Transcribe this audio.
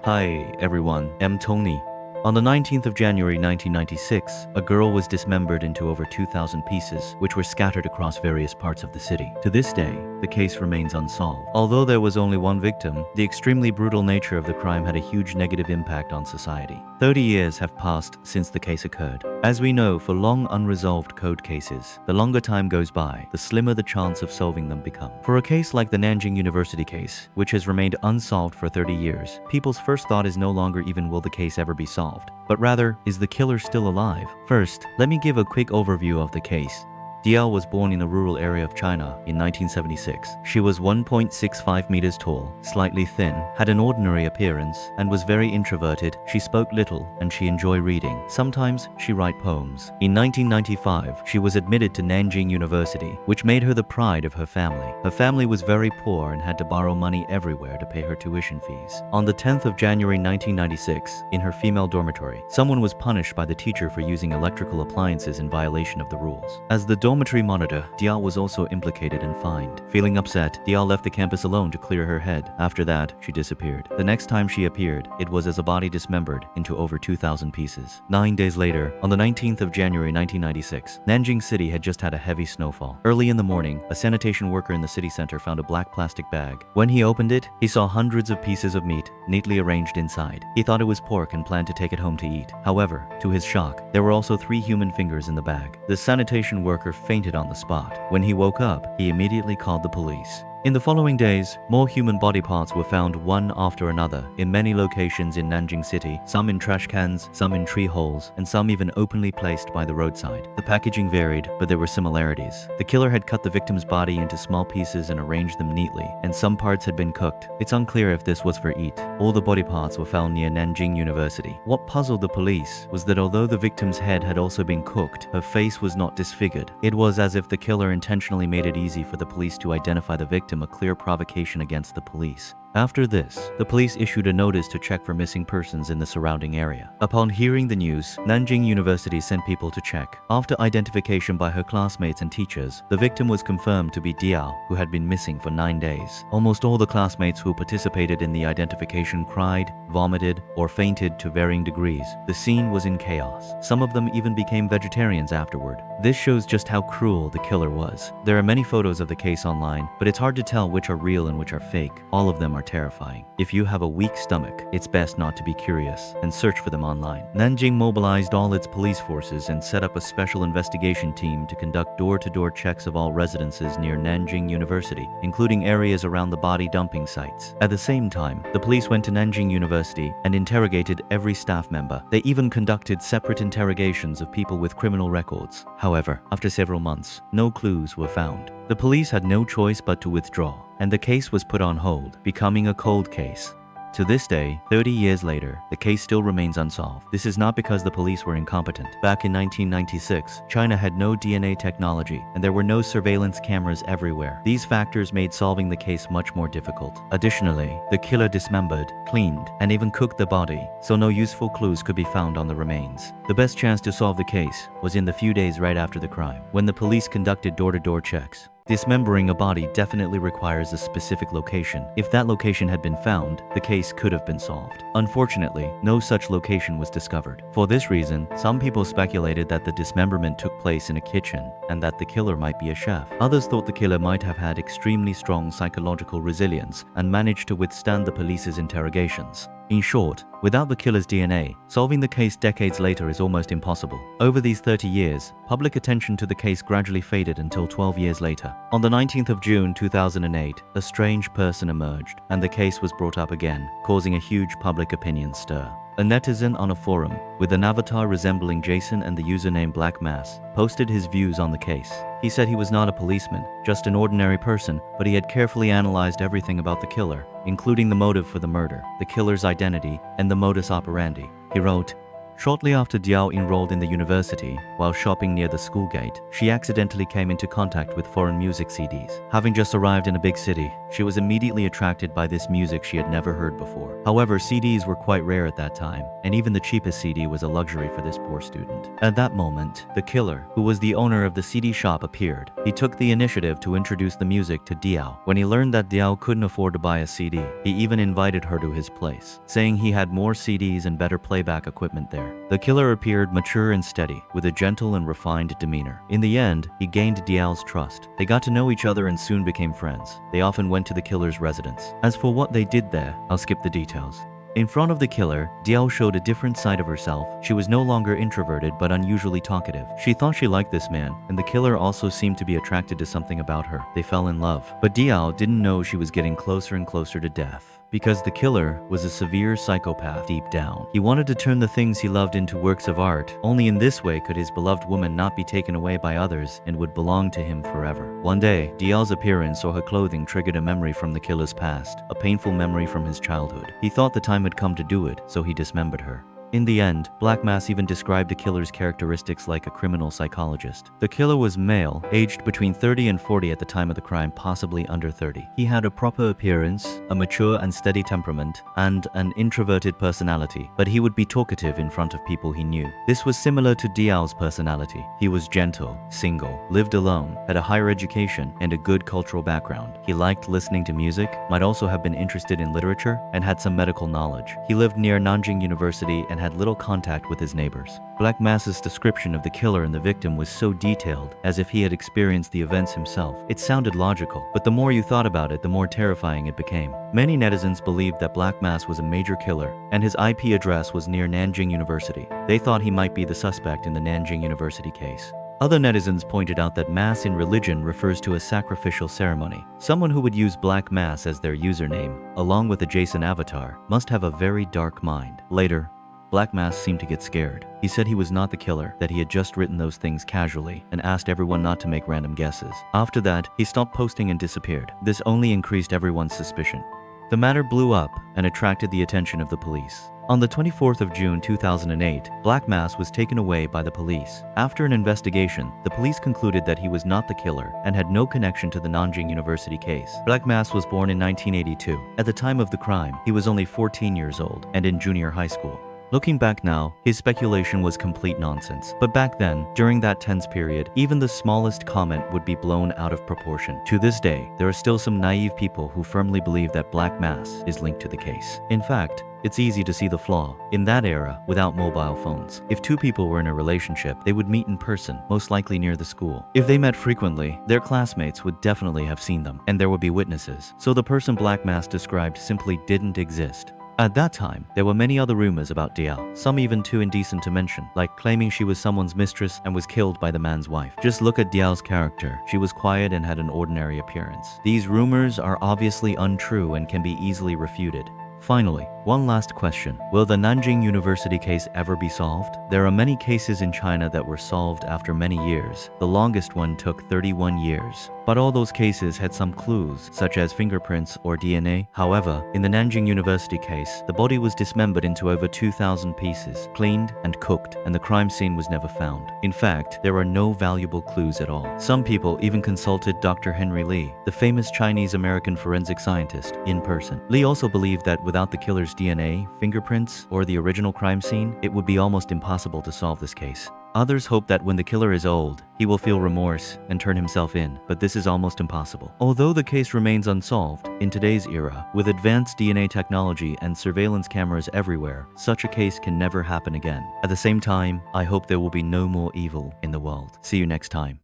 Hi everyone, I'm Tony. On the 19th of January 1996, a girl was dismembered into over 2,000 pieces, which were scattered across various parts of the city. To this day, the case remains unsolved. Although there was only one victim, the extremely brutal nature of the crime had a huge negative impact on society. 30 years have passed since the case occurred. As we know, for long unresolved code cases, the longer time goes by, the slimmer the chance of solving them become. For a case like the Nanjing University case, which has remained unsolved for 30 years, people's first thought is no longer even will the case ever be solved, but rather, is the killer still alive? First, let me give a quick overview of the case. Diao was born in a rural area of China in 1976. She was 1.65 meters tall, slightly thin, had an ordinary appearance, and was very introverted. She spoke little, and she enjoyed reading. Sometimes she wrote poems. In 1995, she was admitted to Nanjing University, which made her the pride of her family. Her family was very poor and had to borrow money everywhere to pay her tuition fees. On the 10th of January 1996, in her female dormitory, someone was punished by the teacher for using electrical appliances in violation of the rules. As the dormitory monitor, Diao was also implicated and fined. Feeling upset, Diao left the campus alone to clear her head. After that, she disappeared. The next time she appeared, it was as a body dismembered into over 2,000 pieces. 9 days later, on the 19th of January 1996, Nanjing City had just had a heavy snowfall. Early in the morning, a sanitation worker in the city center found a black plastic bag. When he opened it, he saw hundreds of pieces of meat neatly arranged inside. He thought it was pork and planned to take it home to eat. However, to his shock, there were also 3 human fingers in the bag. The sanitation worker fainted on the spot. When he woke up, he immediately called the police. In the following days, more human body parts were found one after another in many locations in Nanjing City, some in trash cans, some in tree holes, and some even openly placed by the roadside. The packaging varied, but there were similarities. The killer had cut the victim's body into small pieces and arranged them neatly, and some parts had been cooked. It's unclear if this was for eat. All the body parts were found near Nanjing University. What puzzled the police was that although the victim's head had also been cooked, her face was not disfigured. It was as if the killer intentionally made it easy for the police to identify the victim, a clear provocation against the police. After this, the police issued a notice to check for missing persons in the surrounding area. Upon hearing the news, Nanjing University sent people to check. After identification by her classmates and teachers, the victim was confirmed to be Diao, who had been missing for 9 days. Almost all the classmates who participated in the identification cried, vomited, or fainted to varying degrees. The scene was in chaos. Some of them even became vegetarians afterward. This shows just how cruel the killer was. There are many photos of the case online, but it's hard to tell which are real and which are fake. All of them are terrifying. If you have a weak stomach, it's best not to be curious and search for them online. Nanjing mobilized all its police forces and set up a special investigation team to conduct door-to-door checks of all residences near Nanjing University, including areas around the body dumping sites. At the same time, the police went to Nanjing University and interrogated every staff member. They even conducted separate interrogations of people with criminal records. However, after several months, no clues were found. The police had no choice but to withdraw, and the case was put on hold, becoming a cold case. To this day, 30 years later, the case still remains unsolved. This is not because the police were incompetent. Back in 1996, China had no DNA technology, and there were no surveillance cameras everywhere. These factors made solving the case much more difficult. Additionally, the killer dismembered, cleaned, and even cooked the body, so no useful clues could be found on the remains. The best chance to solve the case was in the few days right after the crime, when the police conducted door-to-door checks. Dismembering a body definitely requires a specific location. If that location had been found, the case could have been solved. Unfortunately, no such location was discovered. For this reason, some people speculated that the dismemberment took place in a kitchen and that the killer might be a chef. Others thought the killer might have had extremely strong psychological resilience and managed to withstand the police's interrogations. In short, without the killer's DNA, solving the case decades later is almost impossible. Over these 30 years, public attention to the case gradually faded until 12 years later. On the 19th of June 2008, a strange person emerged, and the case was brought up again, causing a huge public opinion stir. A netizen on a forum, with an avatar resembling Jason and the username Black Mass, posted his views on the case. He said he was not a policeman, just an ordinary person, but he had carefully analyzed everything about the killer, including the motive for the murder, the killer's identity, and the modus operandi. He wrote, "Shortly after Diao enrolled in the university, while shopping near the school gate, she accidentally came into contact with foreign music CDs. Having just arrived in a big city, She was immediately attracted by this music she had never heard before. However, CDs were quite rare at that time, and even the cheapest CD was a luxury for this poor student. At that moment, the killer, who was the owner of the CD shop, appeared. He took the initiative to introduce the music to Diao. When he learned that Diao couldn't afford to buy a CD, he even invited her to his place, saying he had more CDs and better playback equipment there. The killer appeared mature and steady, with a gentle and refined demeanor. In the end, he gained Diao's trust. They got to know each other and soon became friends. They often went to the killer's residence. As for what they did there, I'll skip the details. In front of the killer, Diao showed a different side of herself. She was no longer introverted but unusually talkative. She thought she liked this man, and the killer also seemed to be attracted to something about her. They fell in love. But Diao didn't know she was getting closer and closer to death. Because the killer was a severe psychopath deep down. He wanted to turn the things he loved into works of art. Only in this way could his beloved woman not be taken away by others and would belong to him forever. One day, Diao's appearance or her clothing triggered a memory from the killer's past, a painful memory from his childhood. He thought the time had come to do it, so he dismembered her. In the end, Black Mass even described the killer's characteristics like a criminal psychologist. The killer was male, aged between 30 and 40 at the time of the crime, possibly under 30. He had a proper appearance, a mature and steady temperament, and an introverted personality, but he would be talkative in front of people he knew. This was similar to Diao's personality. He was gentle, single, lived alone, had a higher education, and a good cultural background. He liked listening to music, might also have been interested in literature, and had some medical knowledge. He lived near Nanjing University and had little contact with his neighbors. Black Mass's description of the killer and the victim was so detailed, as if he had experienced the events himself. It sounded logical, but the more you thought about it, the more terrifying it became. Many netizens believed that Black Mass was a major killer, and his IP address was near Nanjing University. They thought he might be the suspect in the Nanjing University case. Other netizens pointed out that Mass in religion refers to a sacrificial ceremony. Someone who would use Black Mass as their username, along with a Jason avatar, must have a very dark mind. Later, Black Mass seemed to get scared. He said he was not the killer, that he had just written those things casually, and asked everyone not to make random guesses. After that, he stopped posting and disappeared. This only increased everyone's suspicion. The matter blew up and attracted the attention of the police. On the 24th of June 2008, Black Mass was taken away by the police. After an investigation, the police concluded that he was not the killer and had no connection to the Nanjing University case. Black Mass was born in 1982. At the time of the crime, he was only 14 years old and in junior high school. Looking back now, his speculation was complete nonsense. But back then, during that tense period, even the smallest comment would be blown out of proportion. To this day, there are still some naive people who firmly believe that Black Mass is linked to the case. In fact, it's easy to see the flaw. In that era, without mobile phones, if two people were in a relationship, they would meet in person, most likely near the school. If they met frequently, their classmates would definitely have seen them, and there would be witnesses. So the person Black Mass described simply didn't exist. At that time, there were many other rumors about Diao, some even too indecent to mention, like claiming she was someone's mistress and was killed by the man's wife. Just look at Diao's character. She was quiet and had an ordinary appearance. These rumors are obviously untrue and can be easily refuted. Finally, one last question. Will the Nanjing University case ever be solved? There are many cases in China that were solved after many years. The longest one took 31 years. But all those cases had some clues, such as fingerprints or DNA. However, in the Nanjing University case, the body was dismembered into over 2,000 pieces, cleaned and cooked, and the crime scene was never found. In fact, there are no valuable clues at all. Some people even consulted Dr. Henry Lee, the famous Chinese-American forensic scientist, in person. Lee also believed that without the killer's DNA, fingerprints, or the original crime scene, it would be almost impossible to solve this case. Others hope that when the killer is old, he will feel remorse and turn himself in, but this is almost impossible. Although the case remains unsolved, in today's era, with advanced DNA technology and surveillance cameras everywhere, such a case can never happen again. At the same time, I hope there will be no more evil in the world. See you next time.